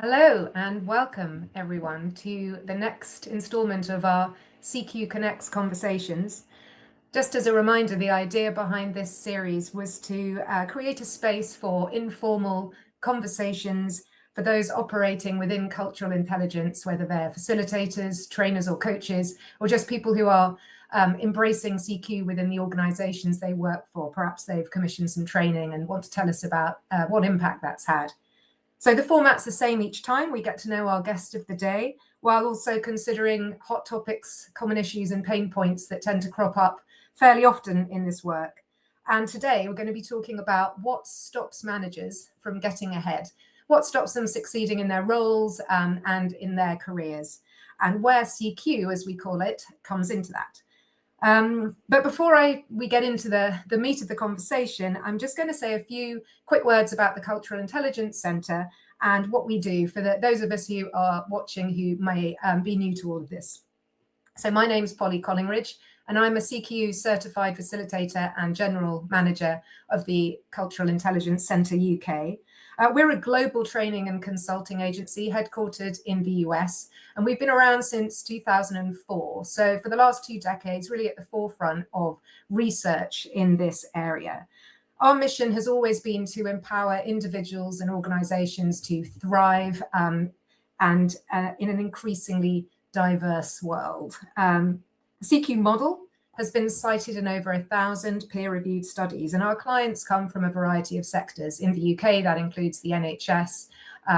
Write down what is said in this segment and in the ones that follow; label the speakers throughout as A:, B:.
A: Hello and welcome everyone to the next installment of our CQ Connects conversations. Just as a reminder, the idea behind this series was to create a space for informal conversations for those operating within cultural intelligence, whether they're facilitators, trainers or coaches, or just people who are embracing CQ within the organizations they work for. Perhaps they've commissioned some training and want to tell us about what impact that's had. So the format's the same each time. We get to know our guest of the day while also considering hot topics, common issues and pain points that tend to crop up fairly often in this work. And today we're going to be talking about what stops managers from getting ahead, what stops them succeeding in their roles and in their careers, and where CQ, as we call it, comes into that. But before we get into the meat of the conversation, I'm just going to say a few quick words about the Cultural Intelligence Centre and what we do for those of us who are watching who may be new to all of this. So my name's Polly Collingridge, and I'm a CQ certified facilitator and general manager of the Cultural Intelligence Centre UK. We're a global training and consulting agency headquartered in the US, and we've been around since 2004. So for the last 2 decades, really at the forefront of research in this area. Our mission has always been to empower individuals and organizations to thrive and in an increasingly diverse world. The CQ model has been cited in over 1,000 peer-reviewed studies, and our clients come from a variety of sectors. In the UK, that includes the NHS,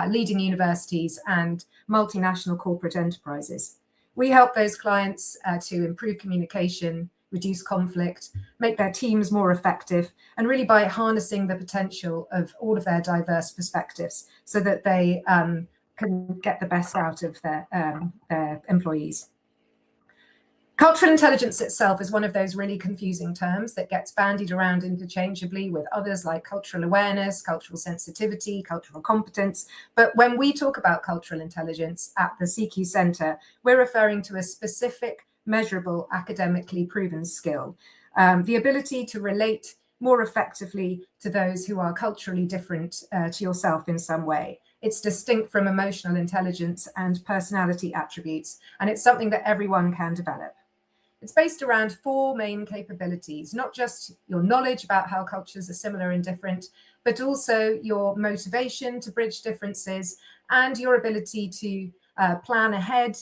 A: leading universities, and multinational corporate enterprises. We help those clients to improve communication, reduce conflict, make their teams more effective, and really by harnessing the potential of all of their diverse perspectives so that they can get the best out of their employees. Cultural intelligence itself is one of those really confusing terms that gets bandied around interchangeably with others like cultural awareness, cultural sensitivity, cultural competence. But when we talk about cultural intelligence at the CQ Centre, we're referring to a specific, measurable, academically proven skill, the ability to relate more effectively to those who are culturally different to yourself in some way. It's distinct from emotional intelligence and personality attributes, and it's something that everyone can develop. It's based around 4 main capabilities, not just your knowledge about how cultures are similar and different, but also your motivation to bridge differences and your ability to plan ahead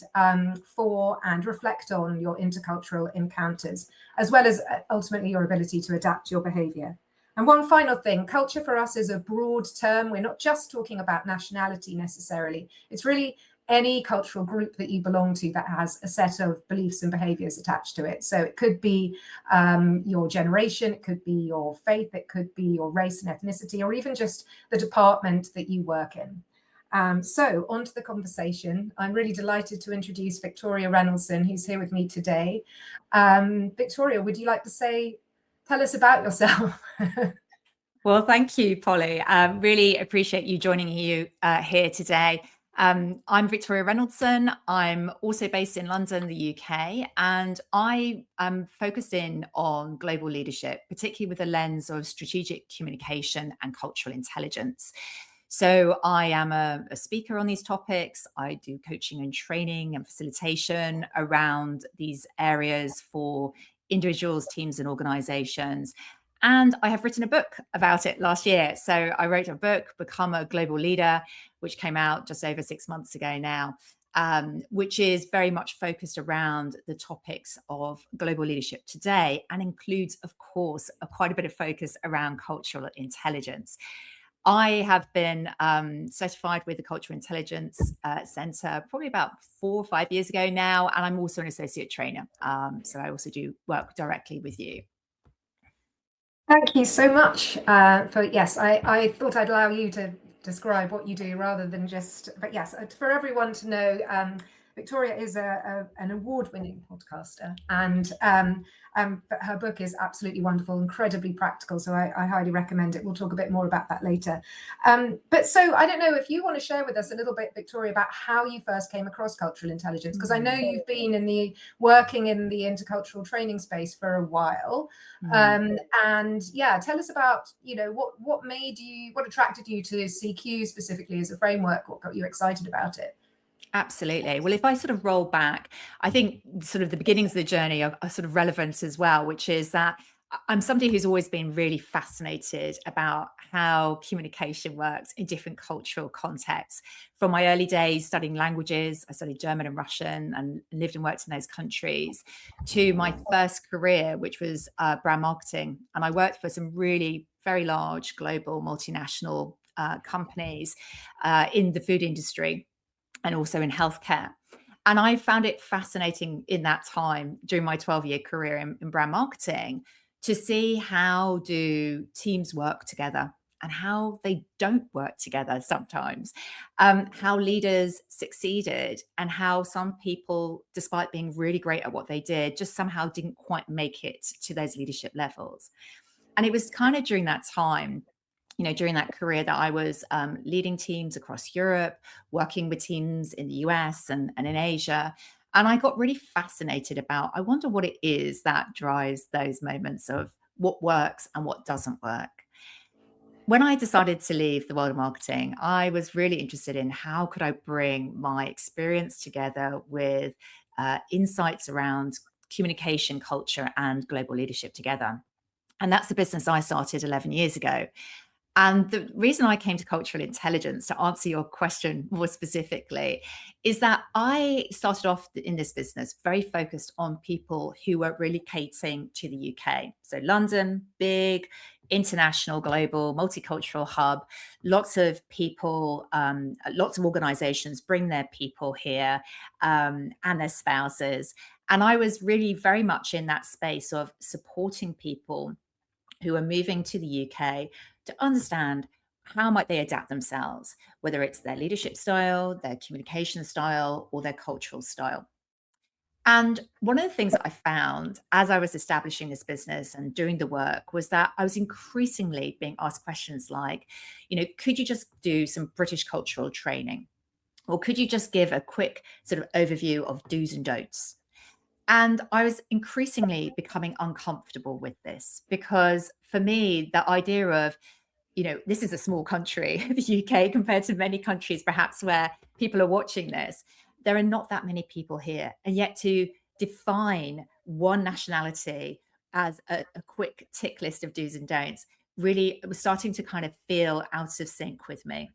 A: for and reflect on your intercultural encounters, as well as ultimately your ability to adapt your behavior. And one final thing, culture for us is a broad term. We're not just talking about nationality necessarily. It's really any cultural group that you belong to that has a set of beliefs and behaviors attached to it. So it could be your generation, it could be your faith, it could be your race and ethnicity, or even just the department that you work in. So on to the conversation. I'm really delighted to introduce Victoria Rennoldson, who's here with me today. Victoria, would you like to tell us about yourself?
B: Well, thank you, Polly. Really appreciate you joining you here today. I'm Victoria Rennoldson. I'm also based in London, the UK, and I am focused in on global leadership, particularly with a lens of strategic communication and cultural intelligence. So I am a speaker on these topics. I do coaching and training and facilitation around these areas for individuals, teams, and organizations. And I have written a book about it last year. So I wrote a book, Become a Global Leader, which came out just over 6 months ago now, which is very much focused around the topics of global leadership today and includes, of course, quite a bit of focus around cultural intelligence. I have been certified with the Cultural Intelligence Centre probably about 4 or 5 years ago now, and I'm also an associate trainer. So I also do work directly with you.
A: Thank you so much yes, I thought I'd allow you to describe what you do rather than just, but yes, for everyone to know, Victoria is an award-winning podcaster, and her book is absolutely wonderful, incredibly practical. So I highly recommend it. We'll talk a bit more about that later. But so I don't know if you want to share with us a little bit, Victoria, about how you first came across cultural intelligence, because I know you've been working in the intercultural training space for a while. And yeah, tell us about, what attracted you to CQ specifically as a framework, what got you excited about it?
B: Absolutely. Well, if I sort of roll back, I think sort of the beginnings of the journey are sort of relevant as well, which is that I'm somebody who's always been really fascinated about how communication works in different cultural contexts. From my early days studying languages, I studied German and Russian and lived and worked in those countries, to my first career, which was brand marketing. And I worked for some really very large global multinational companies in the food industry and also in healthcare. And I found it fascinating in that time during my 12-year career in brand marketing to see how do teams work together and how they don't work together sometimes, how leaders succeeded and how some people, despite being really great at what they did, just somehow didn't quite make it to those leadership levels. And it was kind of during that time, during that career, that I was leading teams across Europe, working with teams in the US and in Asia. And I got really fascinated about, I wonder what it is that drives those moments of what works and what doesn't work. When I decided to leave the world of marketing, I was really interested in how could I bring my experience together with insights around communication, culture, and global leadership together. And that's the business I started 11 years ago. And the reason I came to cultural intelligence, to answer your question more specifically, is that I started off in this business very focused on people who were relocating to the UK. So London, big, international, global, multicultural hub, lots of people, lots of organizations bring their people here and their spouses. And I was really very much in that space of supporting people who are moving to the UK to understand how might they adapt themselves, whether it's their leadership style, their communication style, or their cultural style. And one of the things that I found as I was establishing this business and doing the work was that I was increasingly being asked questions like, could you just do some British cultural training? Or could you just give a quick sort of overview of do's and don'ts? And I was increasingly becoming uncomfortable with this because for me, the idea of, this is a small country, the UK, compared to many countries perhaps where people are watching this, there are not that many people here. And yet to define one nationality as a quick tick list of do's and don'ts, really it was starting to kind of feel out of sync with me.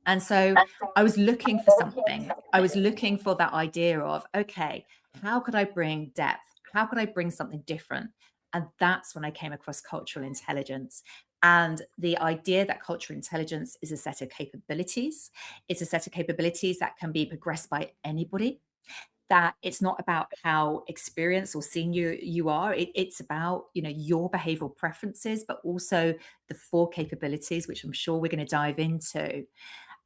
B: And so I was looking for something. I was looking for that idea of, okay, how could I bring depth? How could I bring something different? And that's when I came across cultural intelligence. And the idea that cultural intelligence is a set of capabilities. It's a set of capabilities that can be progressed by anybody. That it's not about how experienced or senior you are. It's about, your behavioral preferences, but also the 4 capabilities, which I'm sure we're going to dive into.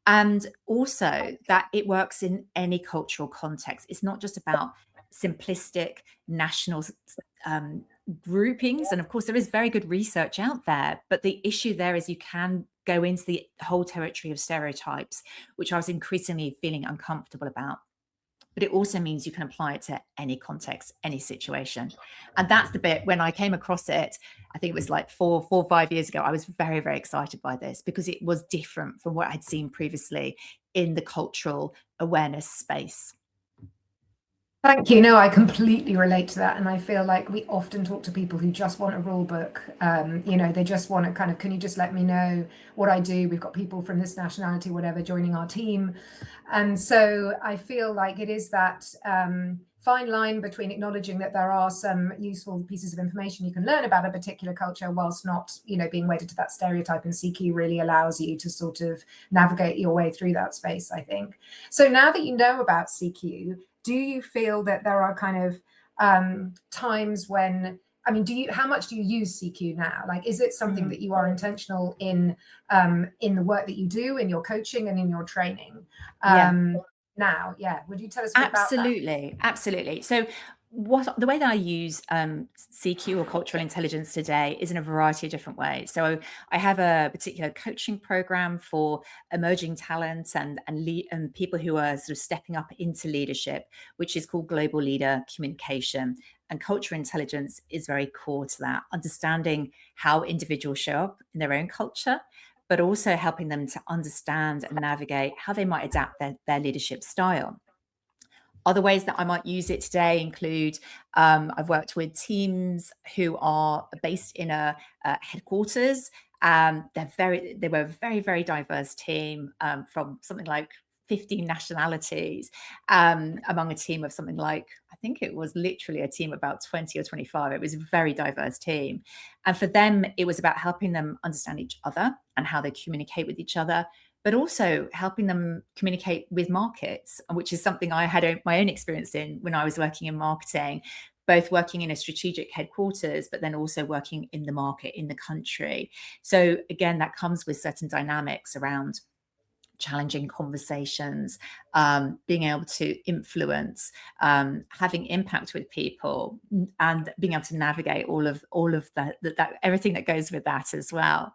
B: And also that it works in any cultural context. It's not just about simplistic national groupings. And of course, there is very good research out there. But the issue there is you can go into the whole territory of stereotypes, which I was increasingly feeling uncomfortable about. But it also means you can apply it to any context, any situation. And that's the bit when I came across it, I think it was like 4 or 5 years ago, I was very, very excited by this because it was different from what I'd seen previously in the cultural awareness space.
A: Thank you. No, I completely relate to that. And I feel like we often talk to people who just want a rule book. They just want to kind of, can you just let me know what I do? We've got people from this nationality, whatever, joining our team. And so I feel like it is that fine line between acknowledging that there are some useful pieces of information you can learn about a particular culture whilst not, being wedded to that stereotype. And CQ really allows you to sort of navigate your way through that space, I think. So now that you know about CQ, do you feel that there are kind of times when, how much do you use CQ now? Like, is it something that you are intentional in the work that you do, in your coaching and in your training? now. Yeah, would you tell us a bit about that?
B: Absolutely, absolutely. So the way that I use CQ or cultural intelligence today is in a variety of different ways. So I have a particular coaching program for emerging talents and people who are sort of stepping up into leadership, which is called Global Leader Communication. And cultural intelligence is very core to that, understanding how individuals show up in their own culture, but also helping them to understand and navigate how they might adapt their leadership style. Other ways that I might use it today include I've worked with teams who are based in a headquarters. They were a very, very diverse team from something like 15 nationalities among a team of something like, I think it was literally a team of about 20 or 25. It was a very diverse team. And for them, it was about helping them understand each other and how they communicate with each other, but also helping them communicate with markets, which is something I had my own experience in when I was working in marketing, both working in a strategic headquarters, but then also working in the market in the country. So again, that comes with certain dynamics around challenging conversations, being able to influence, having impact with people, and being able to navigate all of that everything that goes with that as well.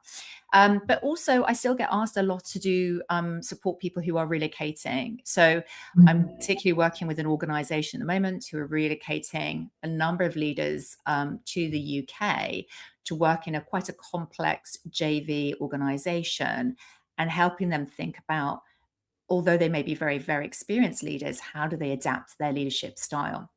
B: But also, I still get asked a lot to do support people who are relocating. So I'm particularly working with an organisation at the moment who are relocating a number of leaders to the UK to work in quite a complex JV organisation, and helping them think about, although they may be very, very experienced leaders, how do they adapt their leadership style?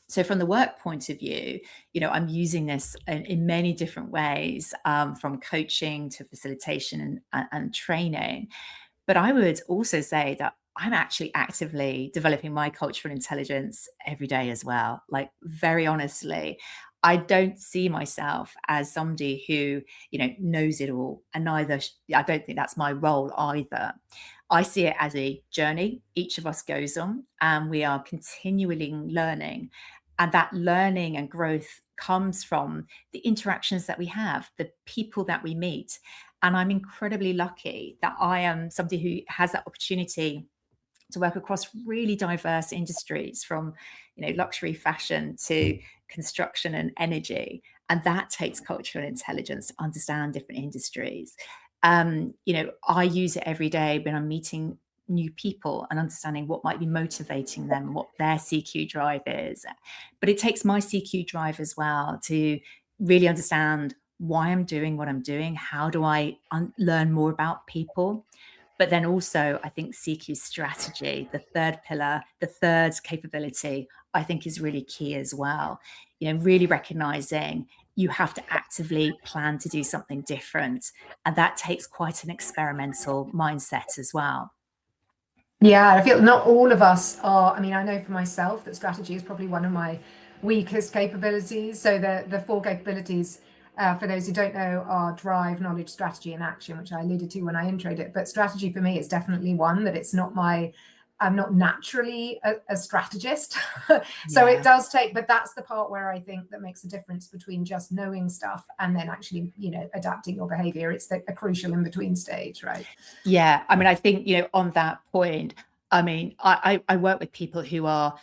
B: So from the work point of view, I'm using this in many different ways, from coaching to facilitation and training. But I would also say that I'm actually actively developing my cultural intelligence every day as well. Like, very honestly, I don't see myself as somebody who, knows it all. And I don't think that's my role either. I see it as a journey each of us goes on, and we are continually learning. And that learning and growth comes from the interactions that we have, the people that we meet. And I'm incredibly lucky that I am somebody who has that opportunity to work across really diverse industries, from luxury fashion to construction and energy. And that takes cultural intelligence to understand different industries. I use it every day when I'm meeting new people and understanding what might be motivating them, what their CQ drive is. But it takes my CQ drive as well to really understand why I'm doing what I'm doing. How do I learn more about people? But then also, I think CQ strategy, the third pillar, the third capability, I think is really key as well. Really recognizing you have to actively plan to do something different. And that takes quite an experimental mindset as well.
A: Yeah, I feel not all of us are. I mean, I know for myself that strategy is probably one of my weakest capabilities. So the four capabilities, for those who don't know, are drive, knowledge, strategy, and action, which I alluded to when I introed it. But strategy for me is definitely one that I'm not naturally a strategist. So
B: Yeah.
A: it does take, but that's the part where I think that makes a difference between just knowing stuff and then actually, adapting your behavior. It's a crucial in between stage, right?
B: Yeah. I mean, I think, on that point, I mean, I work with people who are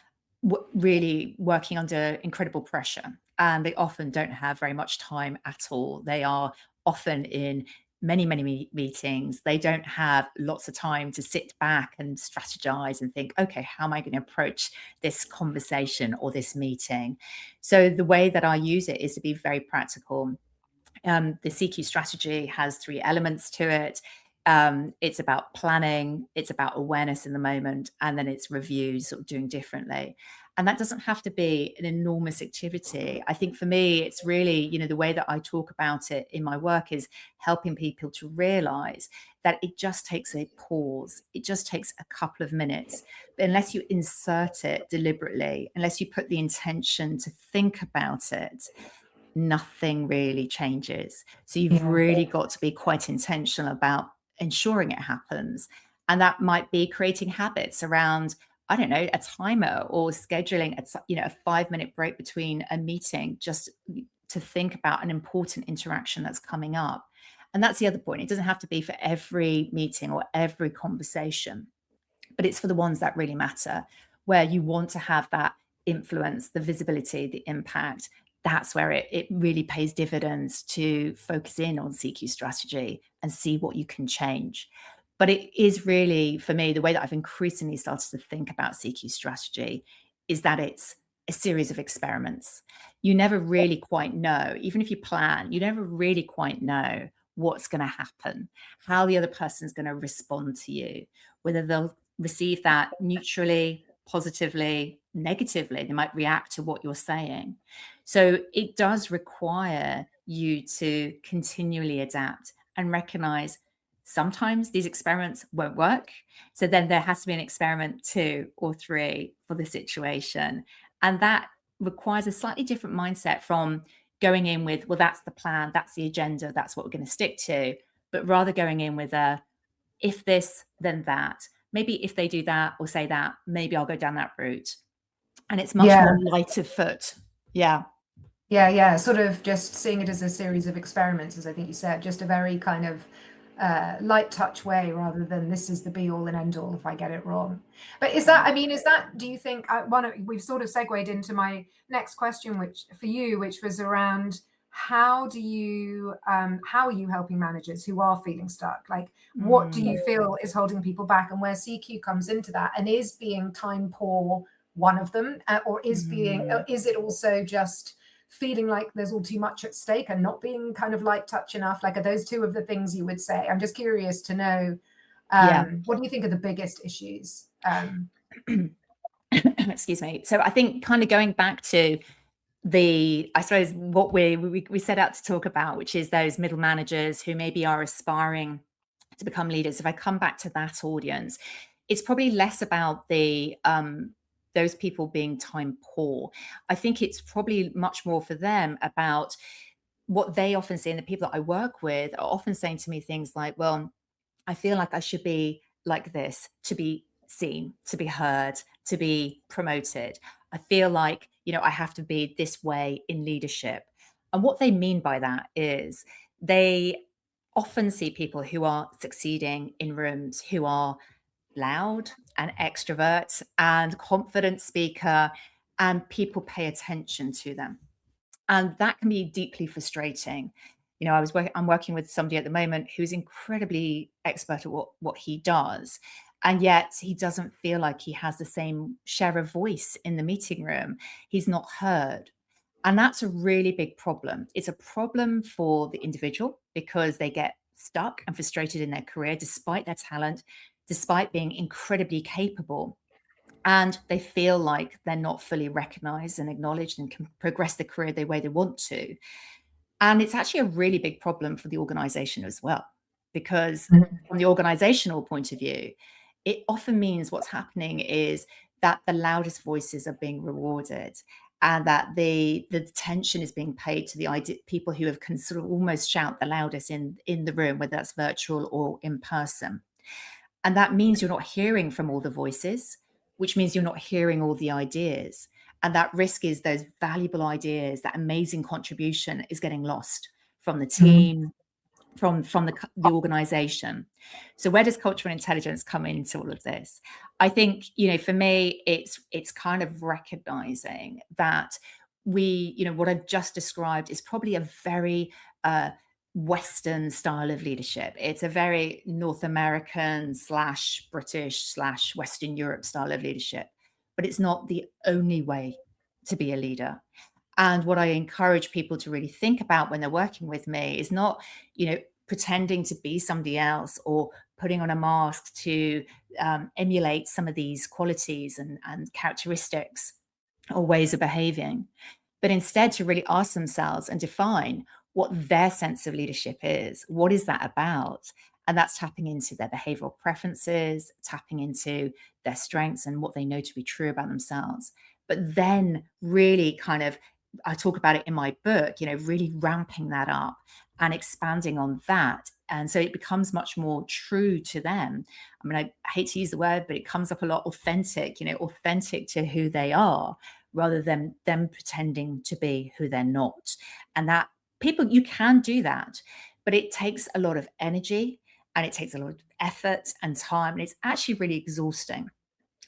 B: really working under incredible pressure, and they often don't have very much time at all. They are often in many, many meetings. They don't have lots of time to sit back and strategize and think, okay, how am I going to approach this conversation or this meeting? So the way that I use it is to be very practical. The CQ strategy has three elements to it. It's about planning, it's about awareness in the moment, and then it's review, sort of doing differently. And that doesn't have to be an enormous activity. I think for me, it's really, the way that I talk about it in my work is helping people to realize that it just takes a pause. It just takes a couple of minutes. But unless you insert it deliberately, unless you put the intention to think about it, nothing really changes. So you've really got to be quite intentional about ensuring it happens. And that might be creating habits around, I don't know, a timer, or scheduling a 5-minute break between a meeting, just to think about an important interaction that's coming up. And that's the other point. It doesn't have to be for every meeting or every conversation. but it's for the ones that really matter, where you want to have that influence, the visibility, the impact. That's where it really pays dividends to focus in on CQ strategy and see what you can change. But it is really, for me, the way that I've increasingly started to think about CQ strategy is that it's a series of experiments. You never really quite know, even if you plan, you never really quite know what's going to happen, how the other person's going to respond to you, whether they'll receive that neutrally, positively, negatively. They might react to what you're saying. So it does require you to continually adapt and recognize sometimes these experiments won't work. So then there has to be an experiment 2 or 3 for the situation. And that requires a slightly different mindset from going in with, well, that's the plan, that's the agenda, that's what we're going to stick to, but rather going in with a, if this, then that. Maybe if they do that or say that, maybe I'll go down that route. And it's much more light of foot. Yeah.
A: Yeah. Sort of just seeing it as a series of experiments, as I think you said, just a very kind of light touch way, rather than this is the be all and end all if I get it wrong. But is that, I mean, is that, do you think, we've sort of segued into my next question, which for you, which was around how are you helping managers who are feeling stuck? Like, what do you feel is holding people back, and where CQ comes into that? And is being time poor one of them, or is it also just feeling like there's all too much at stake and not being kind of light touch enough? Like, are those two of the things you would say? I'm just curious to know, what do you think are the biggest issues?
B: Excuse me. So I think kind of going back to I suppose what we set out to talk about, which is those middle managers who maybe are aspiring to become leaders. If I come back to that audience, it's probably less about those people being time poor. I think it's probably much more for them about what they often say, and the people that I work with are often saying to me things like, well, I feel like I should be like this to be seen, to be heard, to be promoted. I feel like, I have to be this way in leadership. And what they mean by that is they often see people who are succeeding in rooms who are loud and extrovert and confident speaker, and people pay attention to them. And that can be deeply frustrating. I'm working with somebody at the moment who's incredibly expert at what he does. And yet he doesn't feel like he has the same share of voice in the meeting room. He's not heard. And that's a really big problem. It's a problem for the individual because they get stuck and frustrated in their career, despite their talent, despite being incredibly capable. And they feel like they're not fully recognized and acknowledged and can progress the career the way they want to. And it's actually a really big problem for the organization as well, because from the organizational point of view, it often means what's happening is that the loudest voices are being rewarded, and that the attention is being paid to the people who can sort of almost shout the loudest in the room, whether that's virtual or in person. And that means you're not hearing from all the voices, which means you're not hearing all the ideas. And that risk is those valuable ideas, that amazing contribution is getting lost from the team, from the organization. So where does cultural intelligence come into all of this? I think, for me, it's kind of recognizing that what I've just described is probably a very Western style of leadership. It's a very North American / British / Western Europe style of leadership, but it's not the only way to be a leader. And what I encourage people to really think about when they're working with me is not, pretending to be somebody else or putting on a mask to emulate some of these qualities and characteristics or ways of behaving, but instead to really ask themselves and define what their sense of leadership is. What is that about? And that's tapping into their behavioral preferences, tapping into their strengths and what they know to be true about themselves. But then really I talk about it in my book, really ramping that up and expanding on that. And so it becomes much more true to them. I mean, I hate to use the word, but it comes up a lot authentic, authentic to who they are, rather than them pretending to be who they're not. And that you can do that, but it takes a lot of energy and it takes a lot of effort and time, and it's actually really exhausting.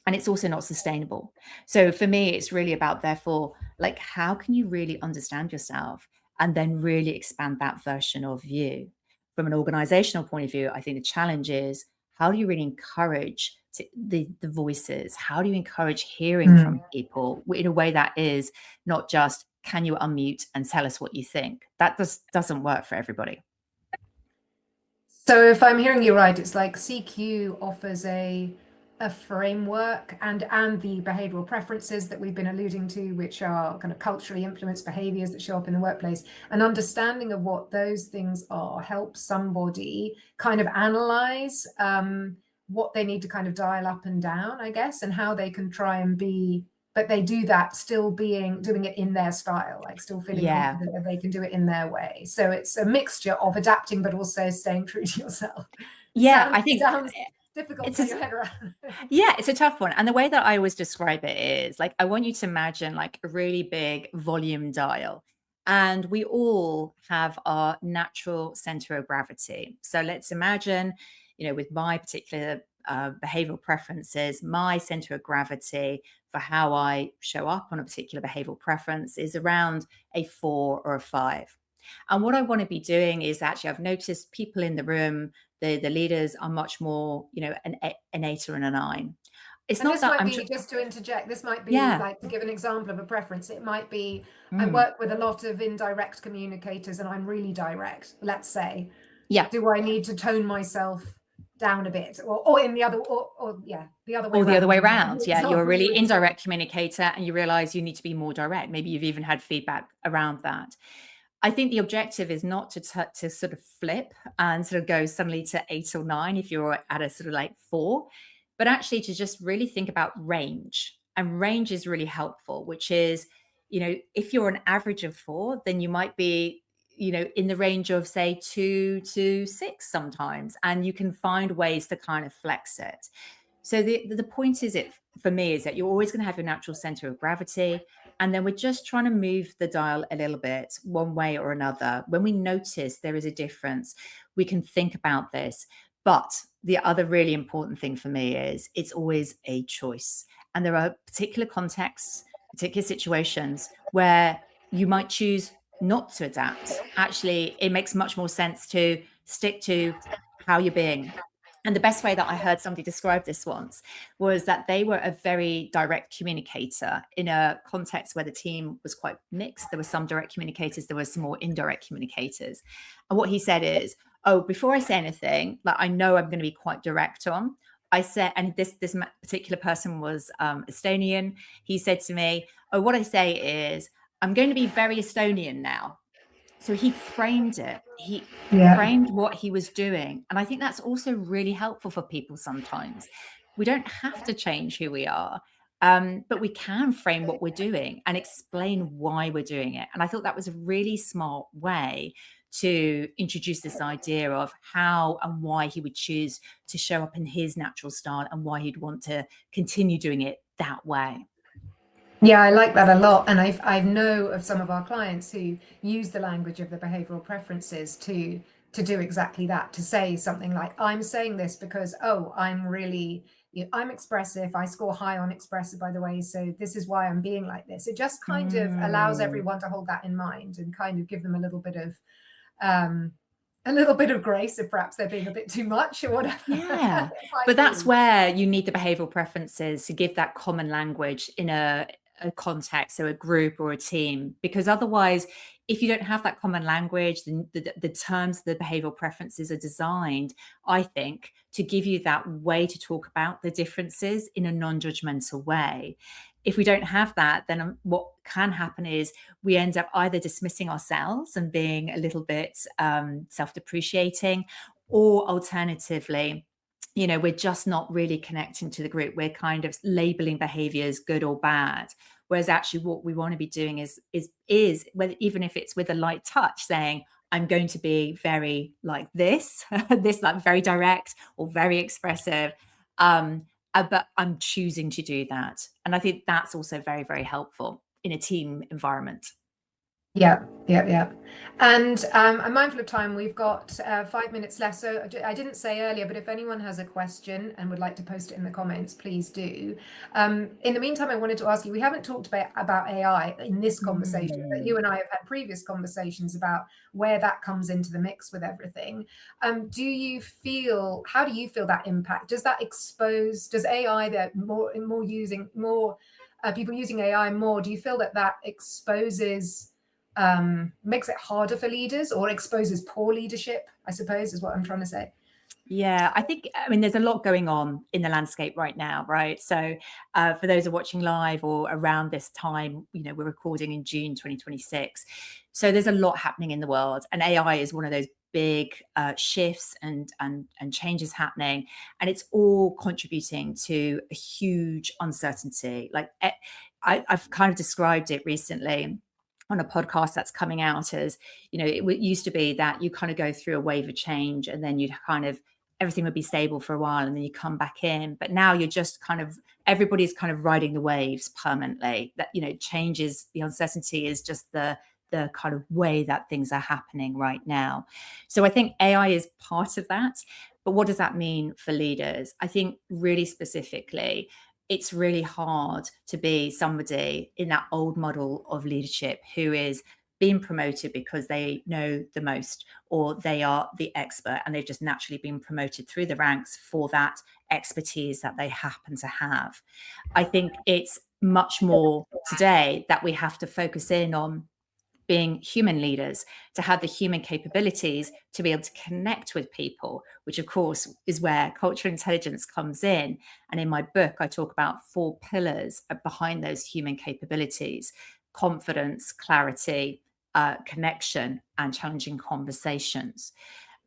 B: And it's also not sustainable. So for me, it's really about, therefore, like, how can you really understand yourself and then really expand that version of you? From an organizational point of view, I think the challenge is, how do you really encourage the voices? How do you encourage hearing from people in a way that is not just, can you unmute and tell us what you think? That doesn't work for everybody.
A: So if I'm hearing you right, it's like CQ offers a framework and the behavioral preferences that we've been alluding to, which are kind of culturally influenced behaviors that show up in the workplace. An understanding of what those things are helps somebody kind of analyze what they need to kind of dial up and down, I guess, and how they can try and be, but they do that still doing it in their style, like still feeling confident that they can do it in their way. So it's a mixture of adapting, but also staying true to yourself.
B: Yeah, I think
A: sounds difficult to get your head around.
B: Yeah, it's a tough one. And the way that I always describe it is, like, I want you to imagine like a really big volume dial. And we all have our natural center of gravity. So let's imagine, with my particular behavioral preferences, my center of gravity for how I show up on a particular behavioral preference is around a 4 or a 5. And what I want to be doing is, actually, I've noticed people in the room, the leaders are much more, an 8 or a 9. It's
A: And
B: not
A: this
B: that
A: might
B: I'm
A: be, just to interject, this might be
B: yeah.
A: like, to give an example of a preference, it might be, I work with a lot of indirect communicators and I'm really direct, let's say.
B: Yeah.
A: Do I need to tone myself down a bit, or in the other, or yeah, the other way
B: Or
A: around?
B: the other way around. Yeah, you're a really indirect communicator and you realize you need to be more direct. Maybe you've even had feedback around that. I think the objective is not to sort of flip and sort of go suddenly to 8 or 9 if you're at a sort of like 4, but actually to just really think about range. And range is really helpful, which is, if you're an average of 4, then you might be, in the range of, say, 2 to 6 sometimes, and you can find ways to kind of flex it. So the point is, for me, is that you're always going to have your natural center of gravity. And then we're just trying to move the dial a little bit one way or another. When we notice there is a difference, we can think about this. But the other really important thing for me is, it's always a choice. And there are particular contexts, particular situations where you might choose not to adapt. Actually, it makes much more sense to stick to how you're being. And the best way that I heard somebody describe this once was that they were a very direct communicator in a context where the team was quite mixed. There were some direct communicators, there were some more indirect communicators. And what he said is, oh, before I say anything, like, I know I'm going to be quite direct on. I said, and this particular person was Estonian. He said to me, oh, what I say is, I'm going to be very Estonian now. So he framed it. He framed what he was doing. And I think that's also really helpful for people sometimes. We don't have to change who we are, but we can frame what we're doing and explain why we're doing it. And I thought that was a really smart way to introduce this idea of how and why he would choose to show up in his natural style and why he'd want to continue doing it that way.
A: Yeah, I like that a lot. And I know of some of our clients who use the language of the behavioral preferences to do exactly that, to say something like, I'm saying this because, oh, I'm really, I'm expressive. I score high on expressive, by the way. So this is why I'm being like this. It just kind of allows everyone to hold that in mind and kind of give them a little bit of grace if perhaps they're being a bit too much or whatever.
B: Yeah, but that's where you need the behavioral preferences to give that common language in a context, so a group or a team, because otherwise, if you don't have that common language, then the terms of the behavioral preferences are designed, I think, to give you that way to talk about the differences in a non-judgmental way. If we don't have that, then what can happen is we end up either dismissing ourselves and being a little bit self-depreciating, or alternatively, we're just not really connecting to the group. We're kind of labeling behaviors good or bad. Whereas actually what we want to be doing is whether, even if it's with a light touch, saying, I'm going to be very like this, this, like, very direct or very expressive. But I'm choosing to do that. And I think that's also very, very helpful in a team environment.
A: Yeah, yeah, yeah. And I'm mindful of time. We've got 5 minutes left. So I didn't say earlier, but if anyone has a question and would like to post it in the comments, please do. In the meantime, I wanted to ask you, we haven't talked about AI in this conversation, but you and I have had previous conversations about where that comes into the mix with everything. How do you feel that impact? Does that expose, does AI, that more people using AI more, do you feel that exposes, makes it harder for leaders, or exposes poor leadership, I suppose, is what I'm trying to say?
B: Yeah, I mean, there's a lot going on in the landscape right now, right? So for those who are watching live or around this time, we're recording in June 2026. So there's a lot happening in the world, and AI is one of those big shifts and changes happening, and it's all contributing to a huge uncertainty. Like I've kind of described it recently on a podcast that's coming out as, it used to be that you kind of go through a wave of change and then you'd kind of, everything would be stable for a while and then you come back in. But now you're just kind of, everybody's kind of riding the waves permanently. That, changes, the uncertainty is just the kind of way that things are happening right now. So I think AI is part of that. But what does that mean for leaders? I think really specifically, it's really hard to be somebody in that old model of leadership who is being promoted because they know the most, or they are the expert and they've just naturally been promoted through the ranks for that expertise that they happen to have. I think it's much more today that we have to focus in on being human leaders, to have the human capabilities to be able to connect with people, which of course is where cultural intelligence comes in. And in my book, I talk about 4 pillars behind those human capabilities: confidence, clarity, connection, and challenging conversations.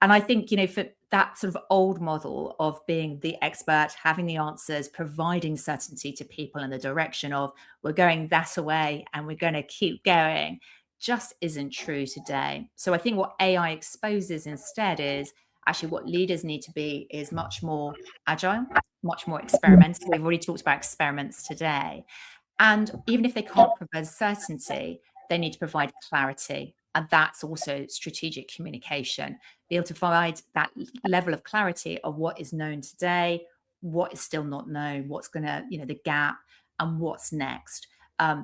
B: And I think, for that sort of old model of being the expert, having the answers, providing certainty to people in the direction of we're going that way and we're going to keep going, just isn't true today. So I think what AI exposes instead is actually what leaders need to be is much more agile, much more experimental. We've already talked about experiments today. And even if they can't provide certainty, they need to provide clarity. And that's also strategic communication. Be able to provide that level of clarity of what is known today, what is still not known, what's going to, the gap, and what's next.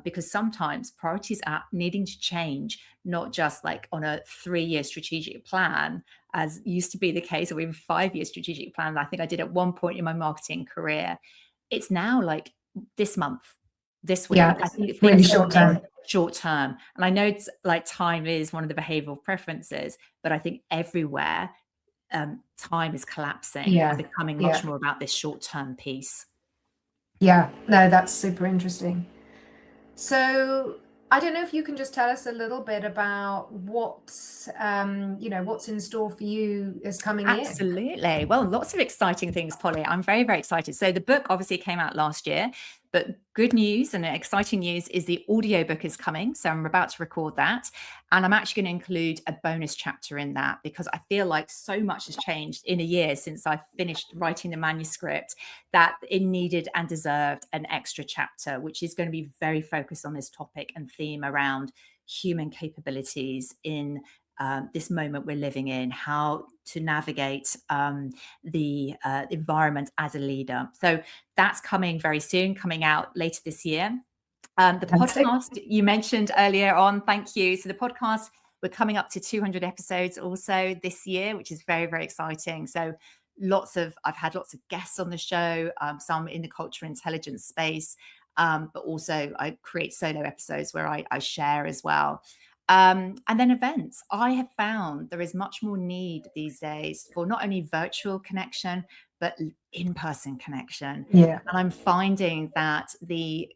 B: Because sometimes priorities are needing to change, not just like on a 3-year strategic plan, as used to be the case, or even 5-year strategic plan. I think I did at one point in my marketing career. It's now like this month, this week.
A: Yeah,
B: I think
A: really
B: things
A: short term.
B: Short term. And I know it's like time is one of the behavioral preferences, but I think everywhere time is collapsing and becoming much more about this short term piece.
A: Yeah, no, that's super interesting. So I don't know if you can just tell us a little bit about what's in store for you is coming in.
B: Absolutely. Well, lots of exciting things, Polly. I'm very, very excited. So the book obviously came out last year, but good news and exciting news is the audiobook is coming. So I'm about to record that. And I'm actually going to include a bonus chapter in that because I feel like so much has changed in a year since I finished writing the manuscript that it needed and deserved an extra chapter, which is going to be very focused on this topic and theme around human capabilities in this moment we're living in, how to navigate the environment as a leader. So that's coming very soon, coming out later this year. The podcast you mentioned earlier on, thank you. So the podcast, we're coming up to 200 episodes also this year, which is very, very exciting. So I've had lots of guests on the show, some in the cultural intelligence space, but also I create solo episodes where I share as well. And then events. I have found there is much more need these days for not only virtual connection, but in-person connection.
A: Yeah.
B: And I'm finding that the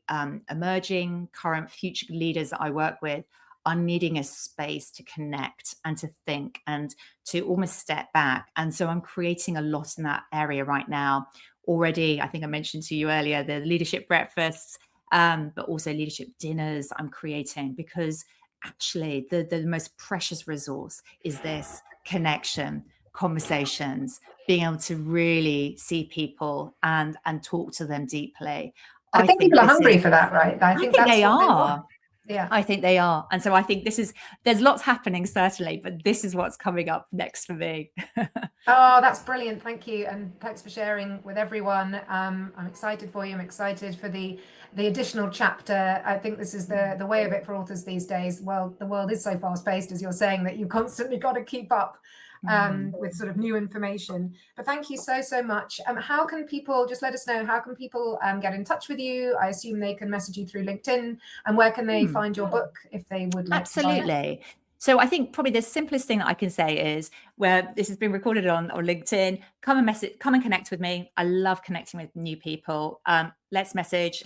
B: emerging current future leaders that I work with are needing a space to connect and to think and to almost step back. And so I'm creating a lot in that area right now. Already, I think I mentioned to you earlier, the leadership breakfasts, but also leadership dinners I'm creating because actually the most precious resource is this connection, conversations, being able to really see people and talk to them deeply.
A: I think people are hungry for that, right?
B: I think
A: that's
B: they
A: what they
B: are.
A: want. Yeah.
B: I think they are. And so I think there's lots happening, certainly, but this is what's coming up next for me.
A: Oh, that's brilliant. Thank you. And thanks for sharing with everyone. I'm excited for you. I'm excited for the additional chapter. I think this is the way of it for authors these days. Well, the world is so fast paced, as you're saying, that you constantly got to keep up with sort of new information. But thank you so much. How can people, just let us know, how can people get in touch with you? I assume they can message you through LinkedIn. And where can they find your book if they would like to buy it?
B: Absolutely. So I think probably the simplest thing that I can say is, where this has been recorded on LinkedIn, come and connect with me. I love connecting with new people. Let's message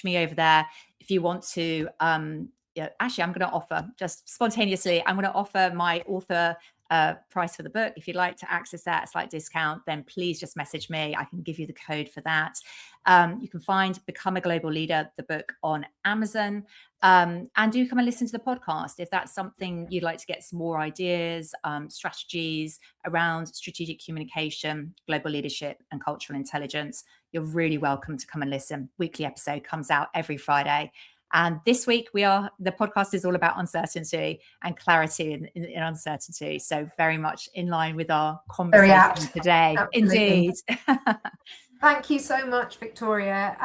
B: me over there if you want to. Yeah, actually, I'm going to offer, just spontaneously, I'm going to offer my author price for the book. If you'd like to access that, a slight discount, then please just message me. I can give you the code for that. You can find Become a Global Leader, the book, on Amazon. And do come and listen to the podcast if that's something you'd like to get some more ideas, strategies around strategic communication, global leadership, and cultural intelligence. You're really welcome to come and listen. Weekly episode comes out every Friday. And this week the podcast is all about uncertainty and clarity in uncertainty. So very much in line with our conversation today.
A: Absolutely.
B: Indeed.
A: Thank you so much, Victoria.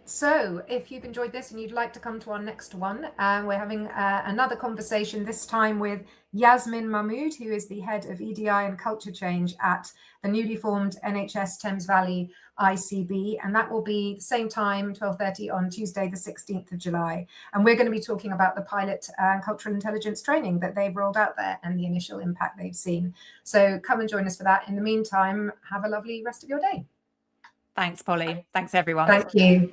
A: So if you've enjoyed this and you'd like to come to our next one, we're having another conversation, this time with Yasmin Mahmood, who is the head of EDI and culture change at the newly formed NHS Thames Valley ICB. And that will be the same time, 12:30 on Tuesday, the 16th of July. And we're going to be talking about the pilot cultural intelligence training that they've rolled out there and the initial impact they've seen. So come and join us for that. In the meantime, have a lovely rest of your day.
B: Thanks, Polly. Thanks, everyone.
A: Thank you.